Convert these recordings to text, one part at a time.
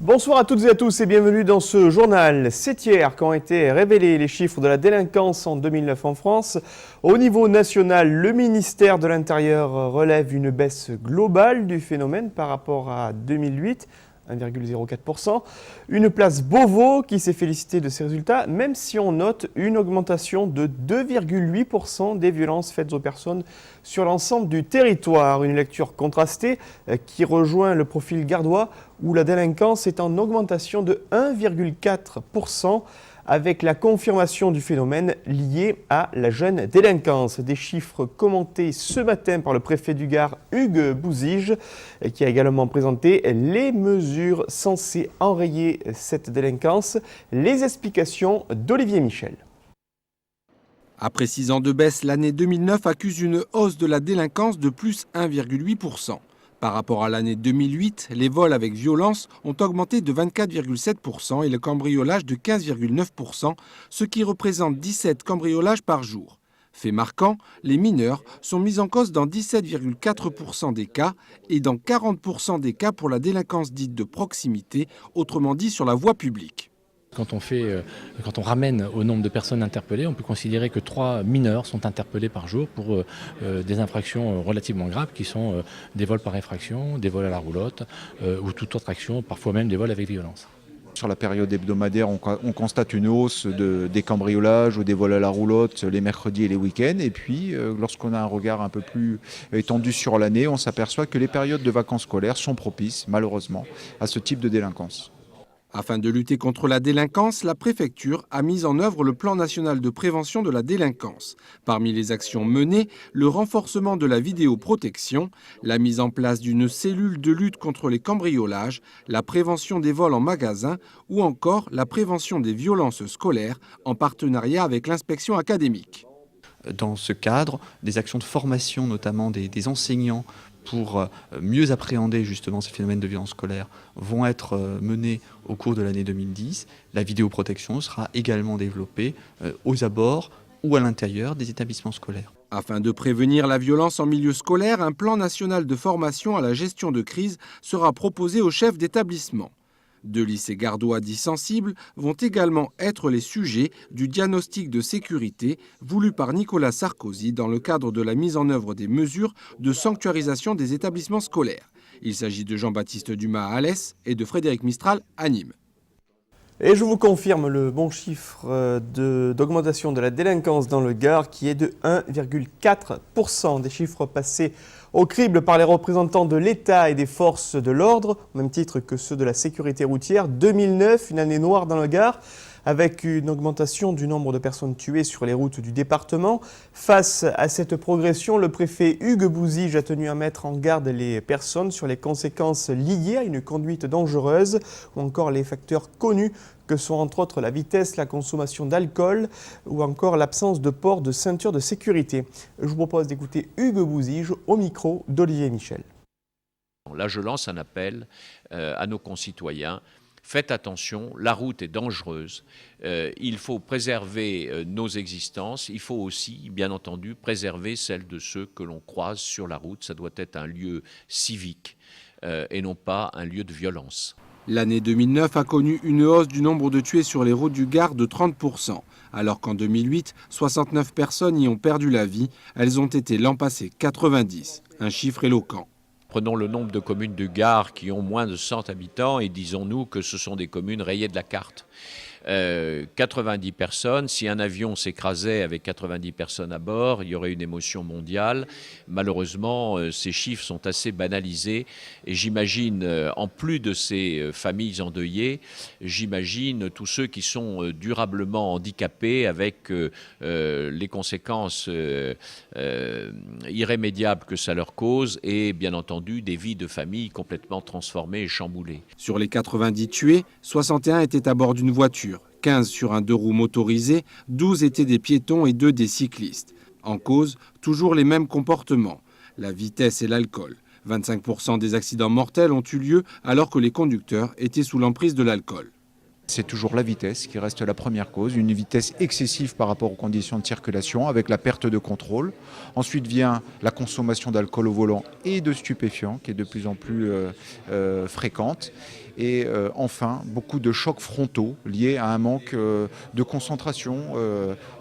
Bonsoir à toutes et à tous et bienvenue dans ce journal. C'est hier qu'ont été révélés les chiffres de la délinquance en 2009 en France. Au niveau national, le ministère de l'Intérieur relève une baisse globale du phénomène par rapport à 2008. 1,04%. Une place Beauvau qui s'est félicité de ces résultats, même si on note une augmentation de 2,8% des violences faites aux personnes sur l'ensemble du territoire. Une lecture contrastée qui rejoint le profil gardois où la délinquance est en augmentation de 1,4%. Avec la confirmation du phénomène lié à la jeune délinquance. Des chiffres commentés ce matin par le préfet du Gard, Hugues Bouzige, qui a également présenté les mesures censées enrayer cette délinquance. Les explications d'Olivier Michel. Après 6 ans de baisse, l'année 2009 accuse une hausse de la délinquance de plus 1,8%. Par rapport à l'année 2008, les vols avec violence ont augmenté de 24,7% et le cambriolage de 15,9%, ce qui représente 17 cambriolages par jour. Fait marquant, les mineurs sont mis en cause dans 17,4% des cas et dans 40% des cas pour la délinquance dite de proximité, autrement dit sur la voie publique. Quand on ramène au nombre de personnes interpellées, on peut considérer que 3 mineurs sont interpellés par jour pour des infractions relativement graves qui sont des vols par effraction, des vols à la roulotte ou toute autre action, parfois même des vols avec violence. Sur la période hebdomadaire, on constate une hausse des cambriolages ou des vols à la roulotte les mercredis et les week-ends. Et puis, lorsqu'on a un regard un peu plus étendu sur l'année, on s'aperçoit que les périodes de vacances scolaires sont propices, malheureusement, à ce type de délinquance. Afin de lutter contre la délinquance, la préfecture a mis en œuvre le plan national de prévention de la délinquance. Parmi les actions menées, le renforcement de la vidéoprotection, la mise en place d'une cellule de lutte contre les cambriolages, la prévention des vols en magasin ou encore la prévention des violences scolaires en partenariat avec l'inspection académique. Dans ce cadre, des actions de formation, notamment des enseignants, pour mieux appréhender justement ces phénomènes de violence scolaire vont être menées au cours de l'année 2010. La vidéoprotection sera également développée aux abords ou à l'intérieur des établissements scolaires. Afin de prévenir la violence en milieu scolaire, un plan national de formation à la gestion de crise sera proposé aux chefs d'établissement. 2 lycées gardois dits sensibles vont également être les sujets du diagnostic de sécurité voulu par Nicolas Sarkozy dans le cadre de la mise en œuvre des mesures de sanctuarisation des établissements scolaires. Il s'agit de Jean-Baptiste Dumas à Alès et de Frédéric Mistral à Nîmes. Et je vous confirme le bon chiffre d'augmentation de la délinquance dans le Gard qui est de 1,4%. Des chiffres passés au crible par les représentants de l'État et des forces de l'ordre, au même titre que ceux de la sécurité routière. 2009, une année noire dans le Gard, avec une augmentation du nombre de personnes tuées sur les routes du département. Face à cette progression, le préfet Hugues Bouzige a tenu à mettre en garde les personnes sur les conséquences liées à une conduite dangereuse ou encore les facteurs connus que sont entre autres la vitesse, la consommation d'alcool ou encore l'absence de port de ceinture de sécurité. Je vous propose d'écouter Hugues Bouzige au micro d'Olivier Michel. Là, je lance un appel à nos concitoyens. Faites attention, la route est dangereuse. Il faut préserver nos existences. Il faut aussi, bien entendu, préserver celles de ceux que l'on croise sur la route. Ça doit être un lieu civique et non pas un lieu de violence. L'année 2009 a connu une hausse du nombre de tués sur les routes du Gard de 30%. Alors qu'en 2008, 69 personnes y ont perdu la vie. Elles ont été l'an passé 90. Un chiffre éloquent. Prenons le nombre de communes du Gard qui ont moins de 100 habitants et disons-nous que ce sont des communes rayées de la carte. 90 personnes, si un avion s'écrasait avec 90 personnes à bord, il y aurait une émotion mondiale. Malheureusement, ces chiffres sont assez banalisés et j'imagine, en plus de ces familles endeuillées, j'imagine tous ceux qui sont durablement handicapés avec les conséquences irrémédiables que ça leur cause et bien entendu des vies de famille complètement transformées et chamboulées. Sur les 90 tués, 61 étaient à bord d'une voiture. 15 sur un 2 roues motorisé, 12 étaient des piétons et 2 des cyclistes. En cause, toujours les mêmes comportements, la vitesse et l'alcool. 25% des accidents mortels ont eu lieu alors que les conducteurs étaient sous l'emprise de l'alcool. C'est toujours la vitesse qui reste la première cause, une vitesse excessive par rapport aux conditions de circulation avec la perte de contrôle. Ensuite vient la consommation d'alcool au volant et de stupéfiants qui est de plus en plus fréquente. Et enfin, beaucoup de chocs frontaux liés à un manque de concentration,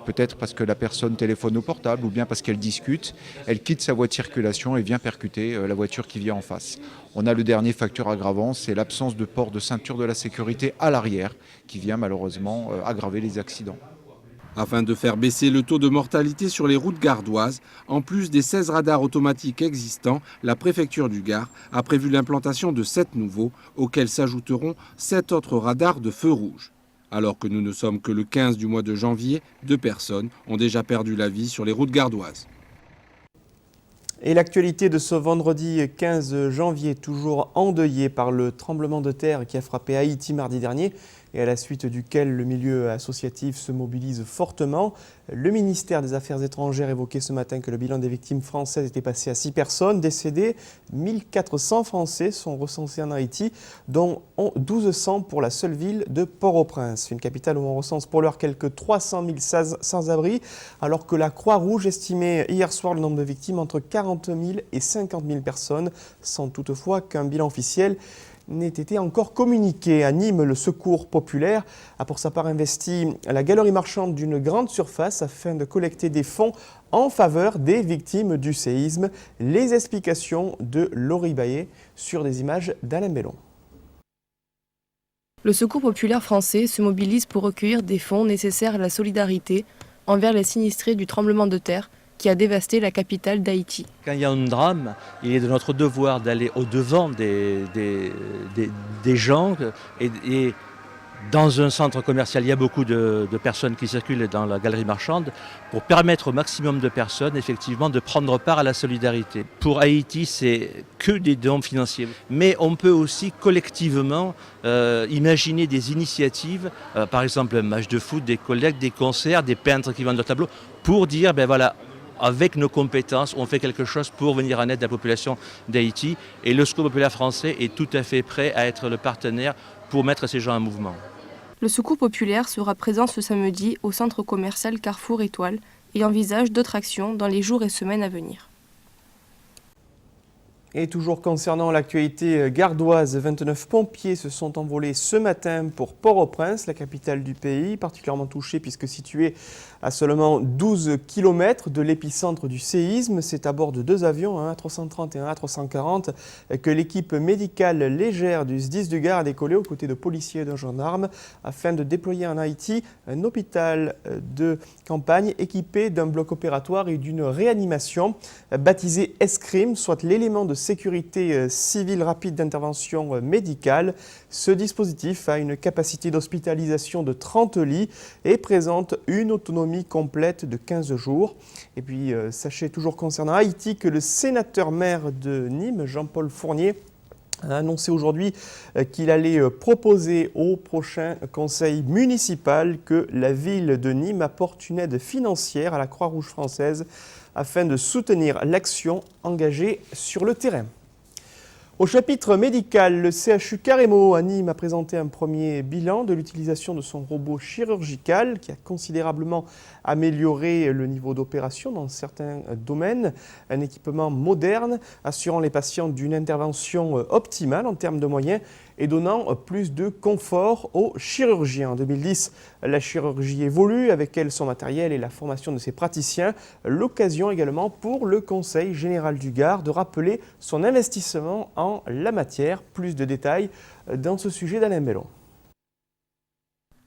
peut-être parce que la personne téléphone au portable ou bien parce qu'elle discute, elle quitte sa voie de circulation et vient percuter la voiture qui vient en face. On a le dernier facteur aggravant, c'est l'absence de port de ceinture de la sécurité à l'arrière qui vient malheureusement aggraver les accidents. Afin de faire baisser le taux de mortalité sur les routes gardoises, en plus des 16 radars automatiques existants, la préfecture du Gard a prévu l'implantation de 7 nouveaux, auxquels s'ajouteront 7 autres radars de feu rouge. Alors que nous ne sommes que le 15 du mois de janvier, 2 personnes ont déjà perdu la vie sur les routes gardoises. Et l'actualité de ce vendredi 15 janvier, toujours endeuillée par le tremblement de terre qui a frappé Haïti mardi dernier et à la suite duquel le milieu associatif se mobilise fortement. Le ministère des Affaires étrangères évoquait ce matin que le bilan des victimes françaises était passé à 6 personnes décédées. 1400 Français sont recensés en Haïti, dont 1200 pour la seule ville de Port-au-Prince, une capitale où on recense pour l'heure quelques 300 000 sans-abri, alors que la Croix-Rouge estimait hier soir le nombre de victimes entre 40 000 et 50 000 personnes, sans toutefois qu'un bilan officiel n'ait été encore communiqué. À Nîmes, le Secours populaire a pour sa part investi la galerie marchande d'une grande surface afin de collecter des fonds en faveur des victimes du séisme. Les explications de Laurie Baillet sur des images d'Alain Bellon. Le Secours populaire français se mobilise pour recueillir des fonds nécessaires à la solidarité envers les sinistrés du tremblement de terre qui a dévasté la capitale d'Haïti. Quand il y a un drame, il est de notre devoir d'aller au-devant des gens. Et dans un centre commercial, il y a beaucoup de personnes qui circulent dans la galerie marchande pour permettre au maximum de personnes, effectivement, de prendre part à la solidarité. Pour Haïti, c'est que des dons financiers. Mais on peut aussi collectivement imaginer des initiatives, par exemple un match de foot, des collectes, des concerts, des peintres qui vendent leurs tableaux, pour dire, ben voilà, avec nos compétences, on fait quelque chose pour venir en aide à la population d'Haïti. Et le Secours populaire français est tout à fait prêt à être le partenaire pour mettre ces gens en mouvement. Le Secours populaire sera présent ce samedi au centre commercial Carrefour Étoile et envisage d'autres actions dans les jours et semaines à venir. Et toujours concernant l'actualité gardoise, 29 pompiers se sont envolés ce matin pour Port-au-Prince, la capitale du pays, particulièrement touchée puisque située à seulement 12 km de l'épicentre du séisme. C'est à bord de 2 avions, un A330 et un A340, que l'équipe médicale légère du SDIS du Gard a décollé aux côtés de policiers et de gendarmes afin de déployer en Haïti un hôpital de campagne équipé d'un bloc opératoire et d'une réanimation baptisé ESCRIM, soit l'élément de sécurité civile rapide d'intervention médicale. Ce dispositif a une capacité d'hospitalisation de 30 lits et présente une autonomie complète de 15 jours. Et puis, sachez toujours concernant Haïti que le sénateur-maire de Nîmes, Jean-Paul Fournier, a annoncé aujourd'hui qu'il allait proposer au prochain conseil municipal que la ville de Nîmes apporte une aide financière à la Croix-Rouge française afin de soutenir l'action engagée sur le terrain. Au chapitre médical, le CHU Caremo à Nîmes a présenté un premier bilan de l'utilisation de son robot chirurgical qui a considérablement amélioré le niveau d'opération dans certains domaines. Un équipement moderne assurant les patients d'une intervention optimale en termes de moyens et donnant plus de confort aux chirurgiens. En 2010, la chirurgie évolue, avec elle son matériel et la formation de ses praticiens. L'occasion également pour le Conseil général du Gard de rappeler son investissement en la matière. Plus de détails dans ce sujet d'Alain Bellon.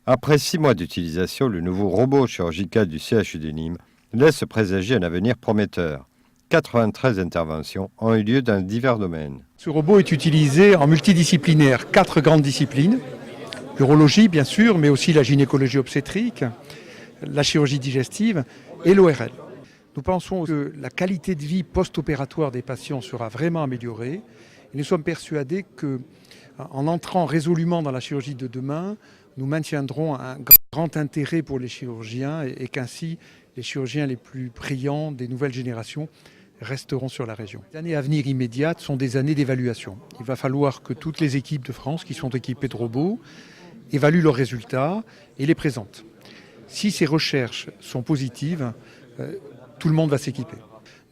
Après 6 mois d'utilisation, le nouveau robot chirurgical du CHU de Nîmes laisse présager un avenir prometteur. 93 interventions ont eu lieu dans divers domaines. Ce robot est utilisé en multidisciplinaire, 4 grandes disciplines. L'urologie, bien sûr, mais aussi la gynécologie obstétrique, la chirurgie digestive et l'ORL. Nous pensons que la qualité de vie post-opératoire des patients sera vraiment améliorée. Et nous sommes persuadés qu'en entrant résolument dans la chirurgie de demain, nous maintiendrons un grand intérêt pour les chirurgiens et qu'ainsi les chirurgiens les plus brillants des nouvelles générations resteront sur la région. Les années à venir immédiates sont des années d'évaluation. Il va falloir que toutes les équipes de France qui sont équipées de robots évaluent leurs résultats et les présentent. Si ces recherches sont positives, tout le monde va s'équiper.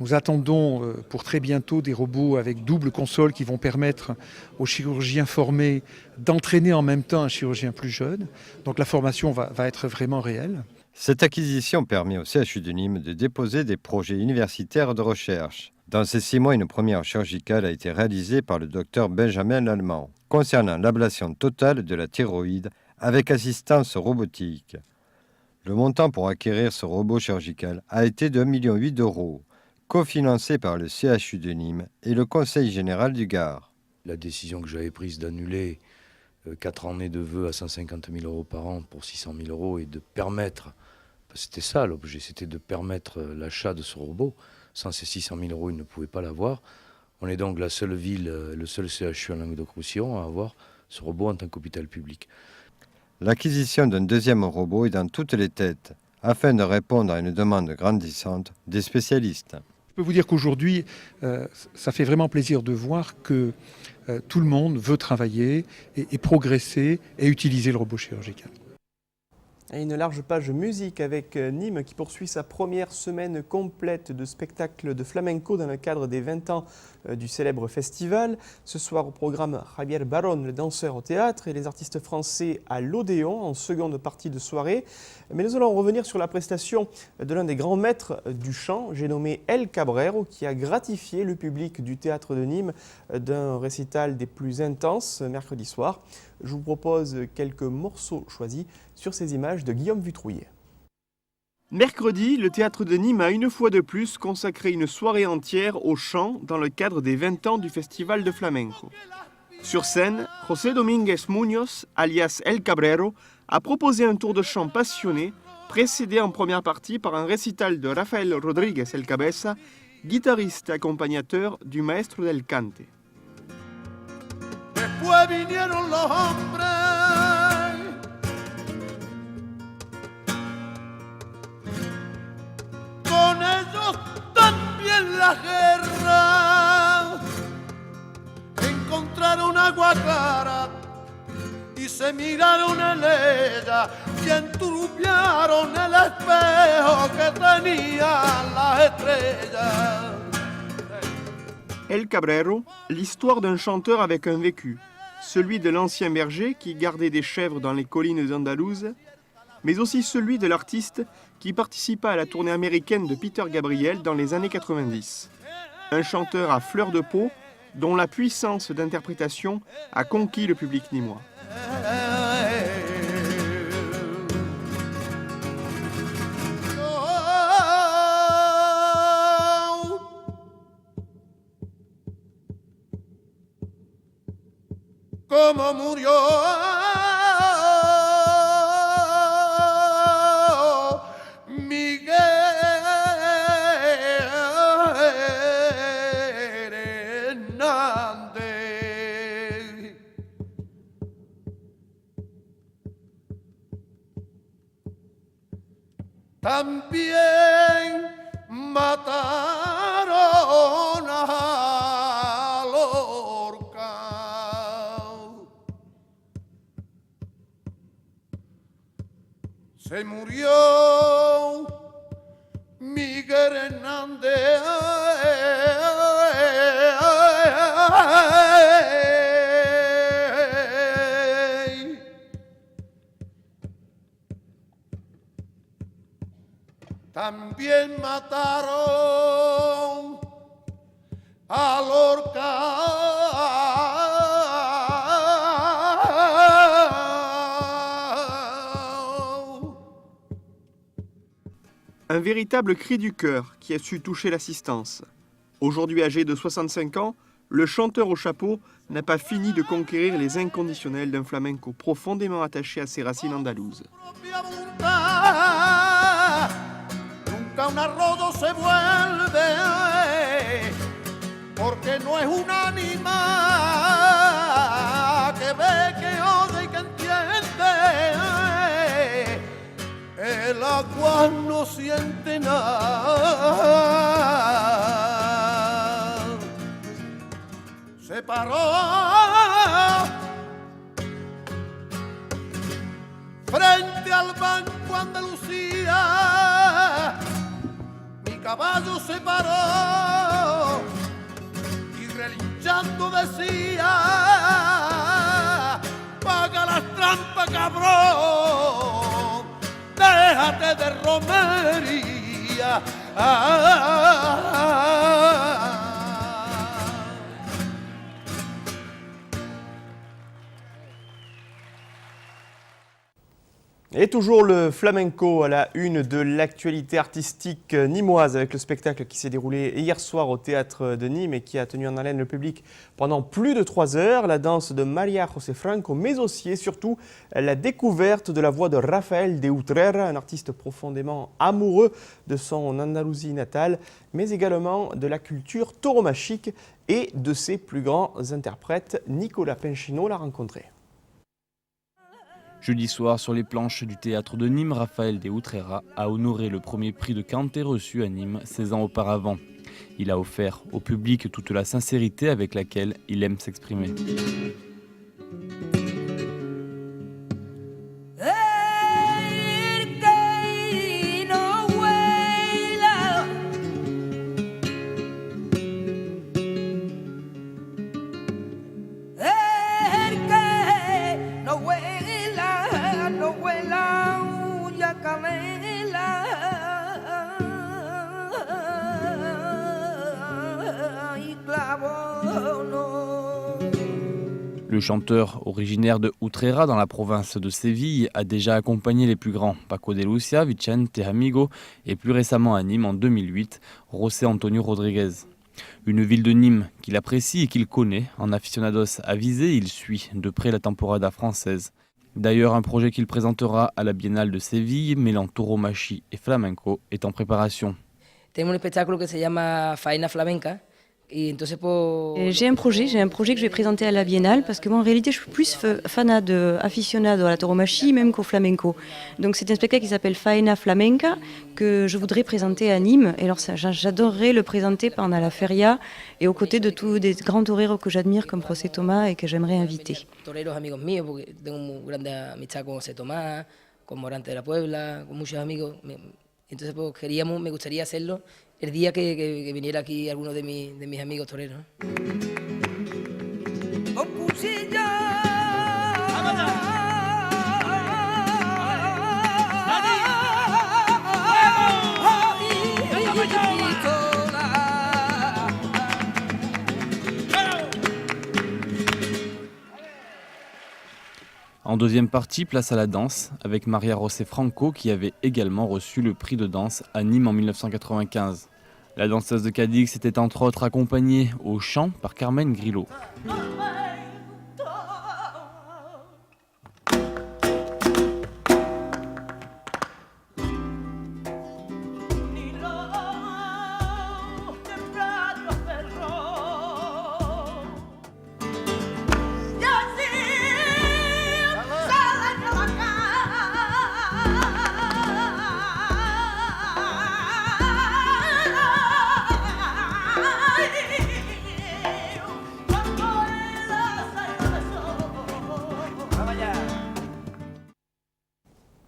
Nous attendons pour très bientôt des robots avec double console qui vont permettre aux chirurgiens formés d'entraîner en même temps un chirurgien plus jeune. Donc la formation va être vraiment réelle. Cette acquisition permet au CHU de Nîmes de déposer des projets universitaires de recherche. Dans ces 6 mois, une première chirurgicale a été réalisée par le docteur Benjamin Lallemand concernant l'ablation totale de la thyroïde avec assistance robotique. Le montant pour acquérir ce robot chirurgical a été de 1,8 million d'euros, cofinancé par le CHU de Nîmes et le Conseil général du Gard. La décision que j'avais prise d'annuler 4 années de vœux à 150 000 euros par an pour 600 000 euros et de permettre, c'était ça l'objet, c'était de permettre l'achat de ce robot. Sans ces 600 000 euros, ils ne pouvaient pas l'avoir. On est donc la seule ville, le seul CHU en Languedoc-Roussillon à avoir ce robot en tant qu'hôpital public. L'acquisition d'un deuxième robot est dans toutes les têtes, afin de répondre à une demande grandissante des spécialistes. Je peux vous dire qu'aujourd'hui, ça fait vraiment plaisir de voir que tout le monde veut travailler et progresser et utiliser le robot chirurgical. Et une large page musique avec Nîmes qui poursuit sa première semaine complète de spectacles de flamenco dans le cadre des 20 ans du célèbre festival. Ce soir au programme Javier Barón, le danseur au théâtre, et les artistes français à l'Odéon en seconde partie de soirée. Mais nous allons revenir sur la prestation de l'un des grands maîtres du chant, j'ai nommé El Cabrero, qui a gratifié le public du théâtre de Nîmes d'un récital des plus intenses mercredi soir. Je vous propose quelques morceaux choisis sur ces images de Guillaume Vitrouillet. Mercredi, le théâtre de Nîmes a une fois de plus consacré une soirée entière au chant dans le cadre des 20 ans du festival de flamenco. Sur scène, José Domínguez Muñoz, alias El Cabrero, a proposé un tour de chant passionné, précédé en première partie par un récital de Rafael Rodríguez El Cabeza, guitariste accompagnateur du maestro del cante. Después vinieron los hombres, con ellos también la guerra, encontraron agua clara y se miraron en ella y enturbiaron el espejo que tenían las estrellas. El Cabrero, l'histoire d'un chanteur avec un vécu, celui de l'ancien berger qui gardait des chèvres dans les collines andalouses, mais aussi celui de l'artiste qui participa à la tournée américaine de Peter Gabriel dans les années 90. Un chanteur à fleur de peau dont la puissance d'interprétation a conquis le public nîmois. Como murió Miguel Hernández, también mataron a Lorca. Se murió Miguel Hernández, también mataron a Lorca. Un véritable cri du cœur qui a su toucher l'assistance. Aujourd'hui âgé de 65 ans, le chanteur au chapeau n'a pas fini de conquérir les inconditionnels d'un flamenco profondément attaché à ses racines andalouses. Nunca un arroyo se vuelve, porque no es un animal que ve, que oye y que entiende. El agua no siente nada. Se paró frente al Banco Andalucía, caballo se paró y relinchando decía: paga las trampas, cabrón, déjate de romería. Et toujours le flamenco à la une de l'actualité artistique nîmoise avec le spectacle qui s'est déroulé hier soir au théâtre de Nîmes et qui a tenu en haleine le public pendant plus de 3 heures. La danse de Maria José Franco, mais aussi et surtout la découverte de la voix de Rafael de Utrera, un artiste profondément amoureux de son Andalousie natale, mais également de la culture tauromachique et de ses plus grands interprètes. Nicolas Pinchino l'a rencontré. Jeudi soir, sur les planches du théâtre de Nîmes, Rafael de Utrera a honoré le premier prix de Canté reçu à Nîmes 16 ans auparavant. Il a offert au public toute la sincérité avec laquelle il aime s'exprimer. Le chanteur originaire de Utrera dans la province de Séville a déjà accompagné les plus grands, Paco de Lucia, Vicente Amigo et plus récemment à Nîmes en 2008, José Antonio Rodriguez. Une ville de Nîmes qu'il apprécie et qu'il connaît, en aficionados avisé, il suit de près la temporada française. D'ailleurs, un projet qu'il présentera à la Biennale de Séville, mêlant tauromachie et flamenco, est en préparation. Tenemos un espectáculo que se llama Faena Flamenca. J'ai un projet que je vais présenter à la Biennale parce que moi en réalité je suis plus aficionado à la tauromachie même qu'au flamenco. Donc c'est un spectacle qui s'appelle Faena Flamenca que je voudrais présenter à Nîmes. Et alors j'adorerais le présenter pendant la feria et aux côtés de tous des grands toreros que j'admire comme José Tomás et que j'aimerais inviter. Toreros amigos míos porque tengo une grande amistad con José Tomás, con Morante de la Puebla, con muchos amigos. Entonces pues me gustaría hacerlo el día que viniera aquí alguno de mis amigos toreros. En deuxième partie, place à la danse, avec Maria José Franco qui avait également reçu le prix de danse à Nîmes en 1995. La danseuse de Cadix était entre autres accompagnée au chant par Carmen Grillo.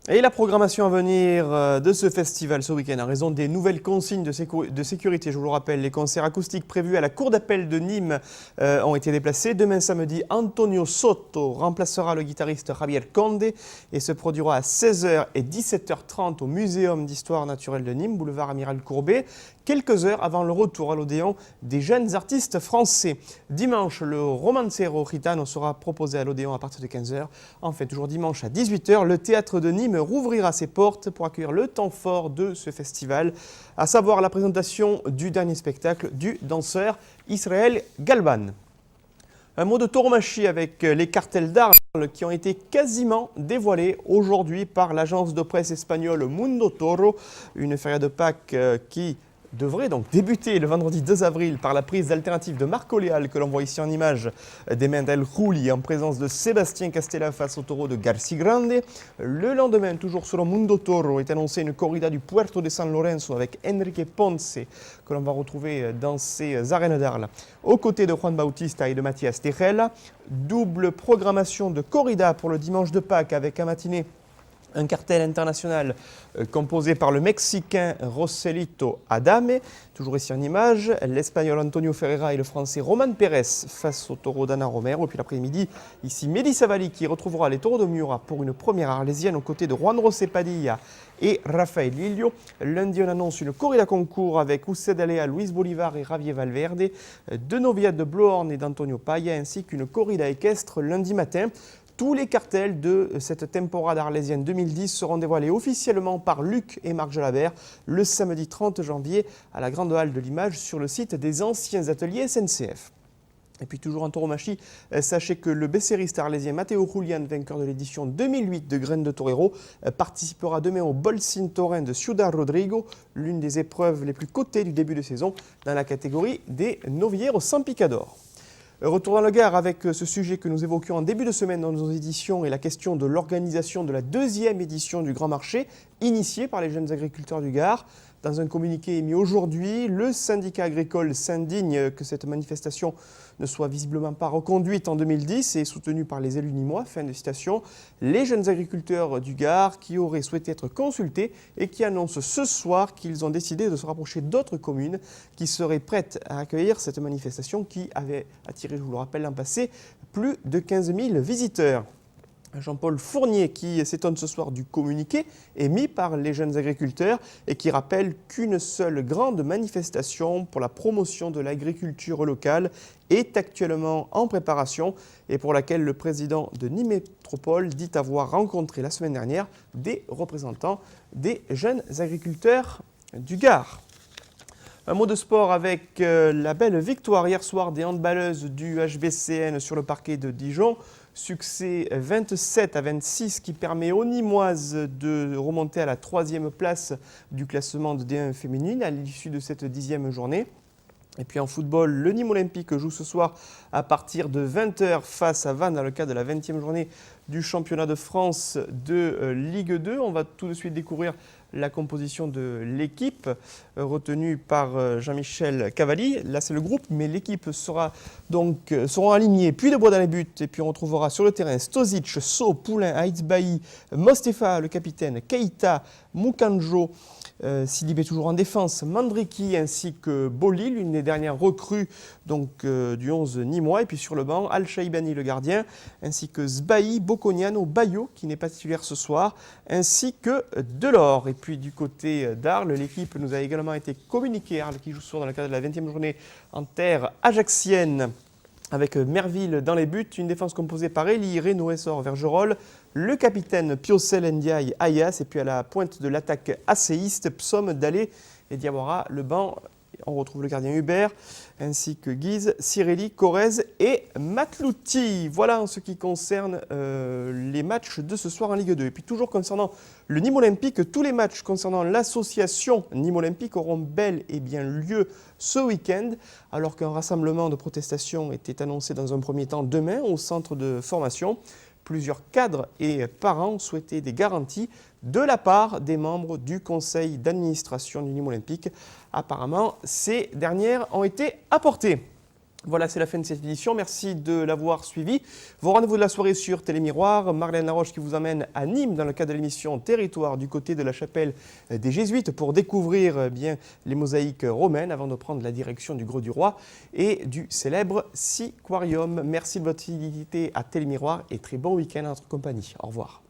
Et la programmation à venir de ce festival ce week-end, en raison des nouvelles consignes de sécurité, je vous le rappelle, les concerts acoustiques prévus à la Cour d'appel de Nîmes ont été déplacés. Demain samedi, Antonio Soto remplacera le guitariste Javier Conde et se produira à 16h et 17h30 au Muséum d'Histoire Naturelle de Nîmes, boulevard Amiral Courbet, quelques heures avant le retour à l'Odéon des jeunes artistes français. Dimanche, le Romancero Gitano sera proposé à l'Odéon à partir de 15h. Enfin, toujours dimanche à 18h, le Théâtre de Nîmes rouvrira ses portes pour accueillir le temps fort de ce festival, à savoir la présentation du dernier spectacle du danseur Israël Galban. Un mot de tauromachie avec les cartels d'Arles qui ont été quasiment dévoilés aujourd'hui par l'agence de presse espagnole Mundo Toro, une feria de Pâques qui devrait donc débuter le vendredi 2 avril par la prise d'alternative de Marco Leal que l'on voit ici en image des mains d'El Juli en présence de Sébastien Castella face au taureau de Garci Grande. Le lendemain, toujours selon Mundo Toro, est annoncée une corrida du Puerto de San Lorenzo avec Enrique Ponce que l'on va retrouver dans ces arènes d'Arles aux côtés de Juan Bautista et de Mathias Tejela. Double programmation de corrida pour le dimanche de Pâques avec un matinée Un cartel international composé par le Mexicain Joselito Adame, toujours ici en image, l'Espagnol Antonio Ferreira et le Français Roman Pérez face au taureau d'Anna Romero. Et puis l'après-midi, ici Mehdi Savali qui retrouvera les taureaux de Miura pour une première arlésienne aux côtés de Juan José Padilla et Rafael Lillo. Lundi, on annonce une corrida concours avec Uced Alea, Luis Bolivar et Javier Valverde, deux noviades de Bloorn et d'Antonio Paya, ainsi qu'une corrida équestre lundi matin. Tous les cartels de cette temporade arlésienne 2010 seront dévoilés officiellement par Luc et Marc Jalabert le samedi 30 janvier à la Grande Halle de l'Image sur le site des anciens ateliers SNCF. Et puis toujours en tauromachie, sachez que le bécériste arlésien Matteo Julian, vainqueur de l'édition 2008 de Graines de Torero, participera demain au Bolsin Taurin de Ciudad Rodrigo, l'une des épreuves les plus cotées du début de saison dans la catégorie des novilleros sans picador. Retour dans le Gard avec ce sujet que nous évoquions en début de semaine dans nos éditions et la question de l'organisation de la deuxième édition du Grand Marché, initiée par les jeunes agriculteurs du Gard. Dans un communiqué émis aujourd'hui, le syndicat agricole s'indigne que cette manifestation ne soit visiblement pas reconduite en 2010 et soutenue par les élus nîmois. Fin de citation. Les jeunes agriculteurs du Gard qui auraient souhaité être consultés et qui annoncent ce soir qu'ils ont décidé de se rapprocher d'autres communes qui seraient prêtes à accueillir cette manifestation qui avait attiré, je vous le rappelle, l'an passé, plus de 15 000 visiteurs. Jean-Paul Fournier qui s'étonne ce soir du communiqué émis par les jeunes agriculteurs et qui rappelle qu'une seule grande manifestation pour la promotion de l'agriculture locale est actuellement en préparation et pour laquelle le président de Nîmes Métropole dit avoir rencontré la semaine dernière des représentants des jeunes agriculteurs du Gard. Un mot de sport avec la belle victoire hier soir des handballeuses du HBCN sur le parquet de Dijon. Succès 27-26 qui permet aux Nîmoises de remonter à la 3e place du classement de D1 féminine à l'issue de cette 10e journée. Et puis en football, le Nîmes Olympique joue ce soir à partir de 20h face à Vannes dans le cadre de la 20e journée du championnat de France de Ligue 2. On va tout de suite découvrir la composition de l'équipe retenue par Jean-Michel Cavalli. Là, c'est le groupe, mais l'équipe seront alignées. Puis de Bois dans les buts. Et puis on retrouvera sur le terrain Stozic, So, Poulain, Aïtzbaï, Mostefa, le capitaine, Keita, Mukanjo, Sidibé toujours en défense, Mandriki ainsi que Boli, l'une des dernières recrues du 11 nîmois. Et puis sur le banc, Al-Shaibani, le gardien, ainsi que Zbaï, Boconiano, Bayo, qui n'est pas titulaire ce soir, ainsi que Delors. Et puis du côté d'Arles, l'équipe nous a également été communiquée. Arles qui joue ce soir dans le cadre de la 20e journée en terre ajaxienne, avec Merville dans les buts, une défense composée par Elie, Reynaud, Essor, Vergerolles, le capitaine Piocel, Ndiaye, Ayas, et puis à la pointe de l'attaque asséiste, Psom, Dalé et Diawara. Le banc, on retrouve le gardien Hubert, ainsi que Guise, Cirelli, Corrèze et Matlouti. Voilà en ce qui concerne les matchs de ce soir en Ligue 2. Et puis toujours concernant le Nîmes Olympique, tous les matchs concernant l'association Nîmes Olympique auront bel et bien lieu ce week-end, alors qu'un rassemblement de protestation était annoncé dans un premier temps demain au centre de formation. Plusieurs cadres et parents souhaitaient des garanties de la part des membres du conseil d'administration du Nîmes Olympique. Apparemment, ces dernières ont été apportées. Voilà, c'est la fin de cette édition. Merci de l'avoir suivi. Vos rendez-vous de la soirée sur Télémiroir. Marlène Laroche qui vous emmène à Nîmes dans le cadre de l'émission Territoire du côté de la chapelle des Jésuites pour découvrir les mosaïques romaines avant de prendre la direction du Greux du Roi et du célèbre Siquarium. Merci de votre fidélité à Télémiroir et très bon week-end en notre compagnie. Au revoir.